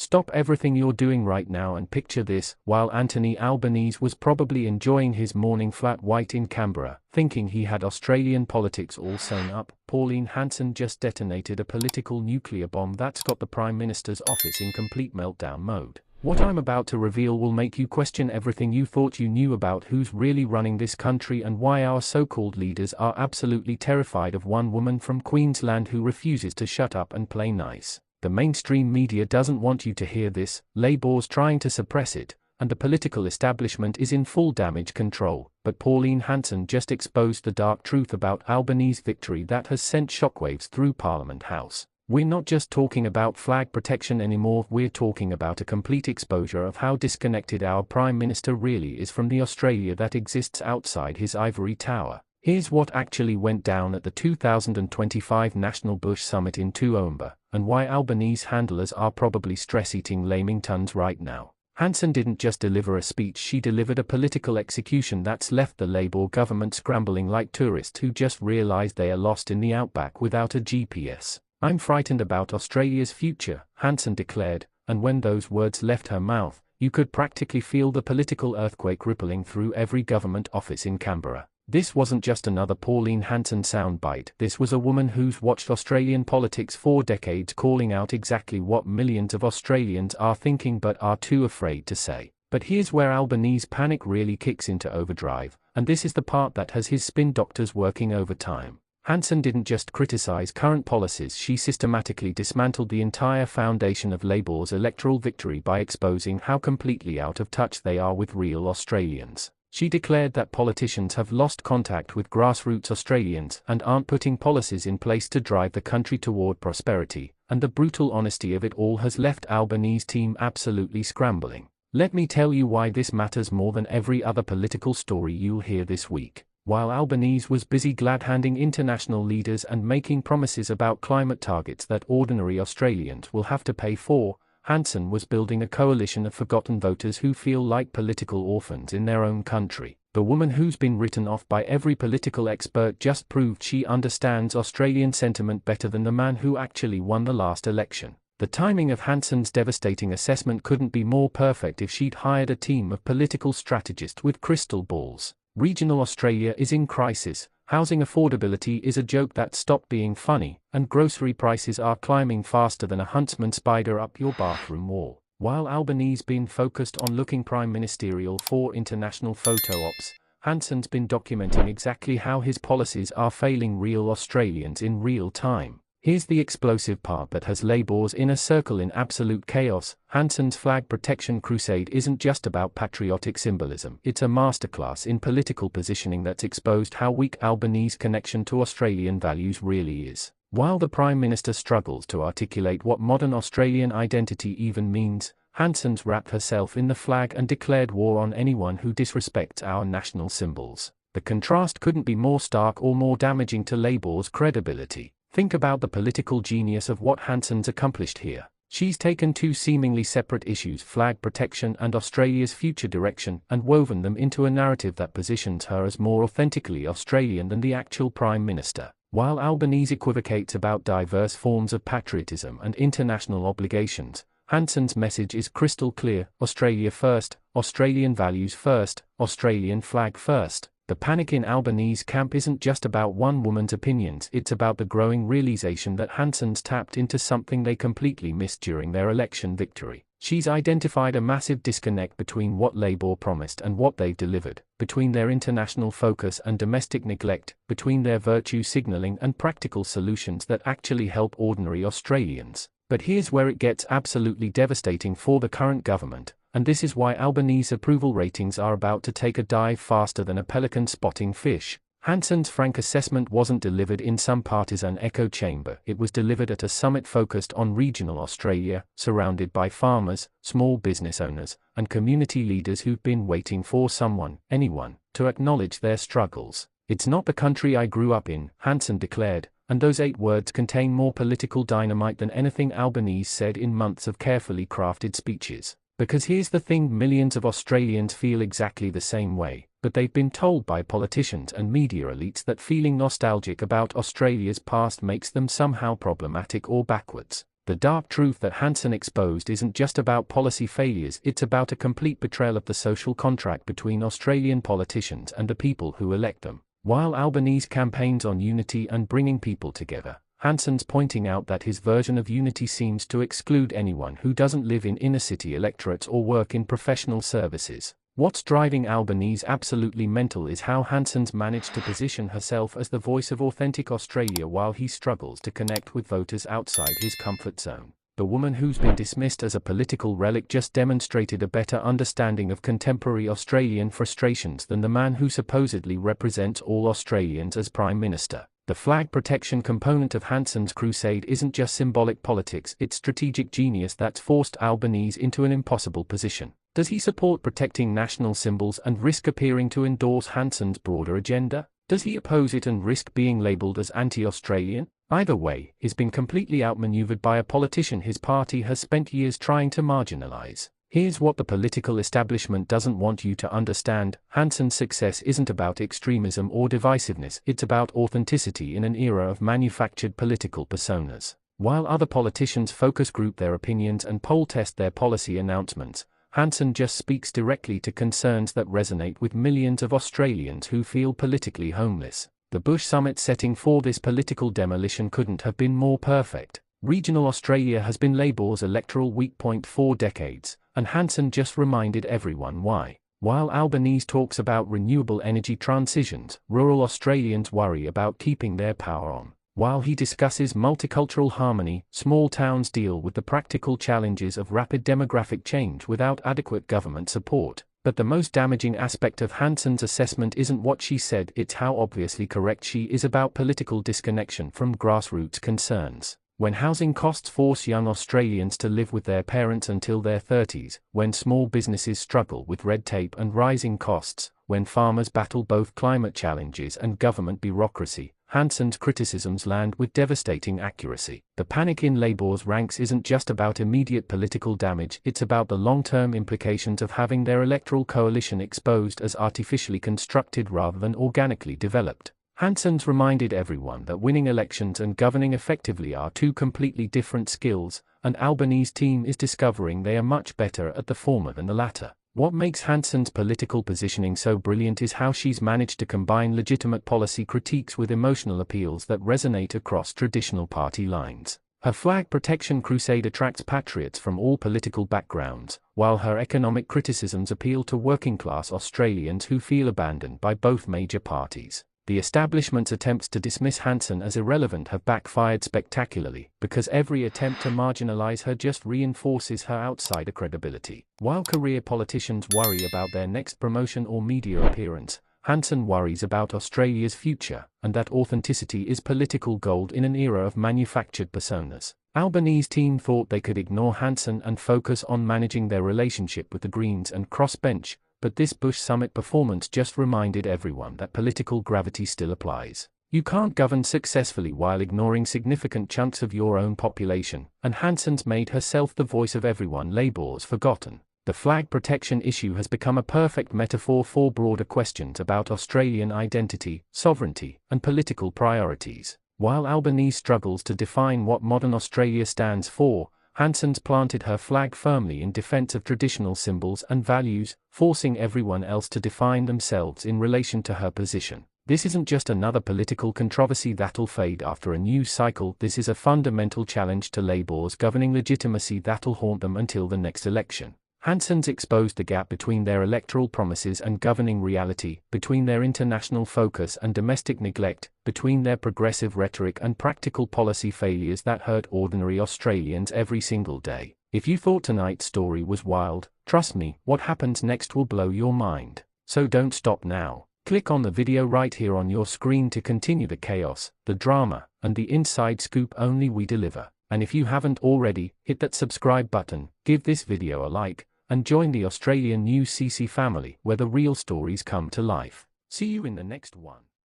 Stop everything you're doing right now and picture this: while Anthony Albanese was probably enjoying his morning flat white in Canberra, thinking he had Australian politics all sewn up, Pauline Hanson just detonated a political nuclear bomb that's got the Prime Minister's office in complete meltdown mode. What I'm about to reveal will make you question everything you thought you knew about who's really running this country and why our so-called leaders are absolutely terrified of one woman from Queensland who refuses to shut up and play nice. The mainstream media doesn't want you to hear this, Labor's trying to suppress it, and the political establishment is in full damage control, but Pauline Hanson just exposed the dark truth about Albanese's victory that has sent shockwaves through Parliament House. We're not just talking about flag protection anymore, we're talking about a complete exposure of how disconnected our Prime Minister really is from the Australia that exists outside his ivory tower. Here's what actually went down at the 2025 National Bush Summit in Toowoomba, and why Albanese handlers are probably stress-eating Lamingtons right now. Hanson didn't just deliver a speech, she delivered a political execution that's left the Labor government scrambling like tourists who just realised they are lost in the outback without a GPS. "I'm frightened about Australia's future," Hanson declared, and when those words left her mouth, you could practically feel the political earthquake rippling through every government office in Canberra. This wasn't just another Pauline Hanson soundbite, this was a woman who's watched Australian politics for decades, calling out exactly what millions of Australians are thinking but are too afraid to say. But here's where Albanese's panic really kicks into overdrive, and this is the part that has his spin doctors working overtime. Hanson didn't just criticize current policies, she systematically dismantled the entire foundation of Labor's electoral victory by exposing how completely out of touch they are with real Australians. She declared that politicians have lost contact with grassroots Australians and aren't putting policies in place to drive the country toward prosperity, and the brutal honesty of it all has left Albanese's team absolutely scrambling. Let me tell you why this matters more than every other political story you'll hear this week. While Albanese was busy glad-handing international leaders and making promises about climate targets that ordinary Australians will have to pay for, Hanson was building a coalition of forgotten voters who feel like political orphans in their own country. The woman who's been written off by every political expert just proved she understands Australian sentiment better than the man who actually won the last election. The timing of Hanson's devastating assessment couldn't be more perfect if she'd hired a team of political strategists with crystal balls. Regional Australia is in crisis, housing affordability is a joke that stopped being funny, and grocery prices are climbing faster than a huntsman spider up your bathroom wall. While Albanese's been focused on looking prime ministerial for international photo ops, Hanson's been documenting exactly how his policies are failing real Australians in real time. Here's the explosive part that has Labor's inner circle in absolute chaos. Hanson's flag protection crusade isn't just about patriotic symbolism, it's a masterclass in political positioning that's exposed how weak Albanese's connection to Australian values really is. While the Prime Minister struggles to articulate what modern Australian identity even means, Hanson's wrapped herself in the flag and declared war on anyone who disrespects our national symbols. The contrast couldn't be more stark or more damaging to Labor's credibility. Think about the political genius of what Hanson's accomplished here. She's taken two seemingly separate issues, flag protection and Australia's future direction, and woven them into a narrative that positions her as more authentically Australian than the actual Prime Minister. While Albanese equivocates about diverse forms of patriotism and international obligations, Hanson's message is crystal clear: Australia first, Australian values first, Australian flag first. The panic in Albanese's camp isn't just about one woman's opinions, it's about the growing realization that Hanson's tapped into something they completely missed during their election victory. She's identified a massive disconnect between what Labor promised and what they've delivered, between their international focus and domestic neglect, between their virtue signalling and practical solutions that actually help ordinary Australians. But here's where it gets absolutely devastating for the current government. And this is why Albanese's approval ratings are about to take a dive faster than a pelican spotting fish. Hanson's frank assessment wasn't delivered in some partisan echo chamber, it was delivered at a summit focused on regional Australia, surrounded by farmers, small business owners, and community leaders who've been waiting for someone, anyone, to acknowledge their struggles. "It's not the country I grew up in," Hanson declared, and those 8 words contain more political dynamite than anything Albanese said in months of carefully crafted speeches. Because here's the thing, millions of Australians feel exactly the same way, but they've been told by politicians and media elites that feeling nostalgic about Australia's past makes them somehow problematic or backwards. The dark truth that Hansen exposed isn't just about policy failures, it's about a complete betrayal of the social contract between Australian politicians and the people who elect them. While Albanese campaigns on unity and bringing people together, Hansen's pointing out that his version of unity seems to exclude anyone who doesn't live in inner-city electorates or work in professional services. What's driving Albanese absolutely mental is how Hansen's managed to position herself as the voice of authentic Australia while he struggles to connect with voters outside his comfort zone. The woman who's been dismissed as a political relic just demonstrated a better understanding of contemporary Australian frustrations than the man who supposedly represents all Australians as Prime Minister. The flag protection component of Hansen's crusade isn't just symbolic politics, it's strategic genius that's forced Albanese into an impossible position. Does he support protecting national symbols and risk appearing to endorse Hansen's broader agenda? Does he oppose it and risk being labelled as anti-Australian? Either way, he's been completely outmaneuvered by a politician his party has spent years trying to marginalise. Here's what the political establishment doesn't want you to understand: Hansen's success isn't about extremism or divisiveness, it's about authenticity in an era of manufactured political personas. While other politicians focus group their opinions and poll test their policy announcements, Hansen just speaks directly to concerns that resonate with millions of Australians who feel politically homeless. The Bush Summit setting for this political demolition couldn't have been more perfect. Regional Australia has been Labor's electoral weak point for decades, and Hansen just reminded everyone why. While Albanese talks about renewable energy transitions, rural Australians worry about keeping their power on. While he discusses multicultural harmony, small towns deal with the practical challenges of rapid demographic change without adequate government support. But the most damaging aspect of Hansen's assessment isn't what she said, it's how obviously correct she is about political disconnection from grassroots concerns. When housing costs force young Australians to live with their parents until their 30s, when small businesses struggle with red tape and rising costs, when farmers battle both climate challenges and government bureaucracy, Hansen's criticisms land with devastating accuracy. The panic in Labor's ranks isn't just about immediate political damage, it's about the long-term implications of having their electoral coalition exposed as artificially constructed rather than organically developed. Hansen's reminded everyone that winning elections and governing effectively are two completely different skills, and Albanese's team is discovering they are much better at the former than the latter. What makes Hansen's political positioning so brilliant is how she's managed to combine legitimate policy critiques with emotional appeals that resonate across traditional party lines. Her flag protection crusade attracts patriots from all political backgrounds, while her economic criticisms appeal to working-class Australians who feel abandoned by both major parties. The establishment's attempts to dismiss Hansen as irrelevant have backfired spectacularly, because every attempt to marginalize her just reinforces her outsider credibility. While career politicians worry about their next promotion or media appearance, Hansen worries about Australia's future, and that authenticity is political gold in an era of manufactured personas. Albanese's team thought they could ignore Hansen and focus on managing their relationship with the Greens and crossbench, but this Bush Summit performance just reminded everyone that political gravity still applies. You can't govern successfully while ignoring significant chunks of your own population, and Hansen's made herself the voice of everyone Labor's forgotten. The flag protection issue has become a perfect metaphor for broader questions about Australian identity, sovereignty, and political priorities. While Albanese struggles to define what modern Australia stands for, Hansen's planted her flag firmly in defense of traditional symbols and values, forcing everyone else to define themselves in relation to her position. This isn't just another political controversy that'll fade after a news cycle, this is a fundamental challenge to Labor's governing legitimacy that'll haunt them until the next election. Hansen's exposed the gap between their electoral promises and governing reality, between their international focus and domestic neglect, between their progressive rhetoric and practical policy failures that hurt ordinary Australians every single day. If you thought tonight's story was wild, trust me, what happens next will blow your mind. So don't stop now. Click on the video right here on your screen to continue the chaos, the drama, and the inside scoop only we deliver. And if you haven't already, hit that subscribe button, give this video a like, and join the Australian News CC family where the real stories come to life. See you in the next one.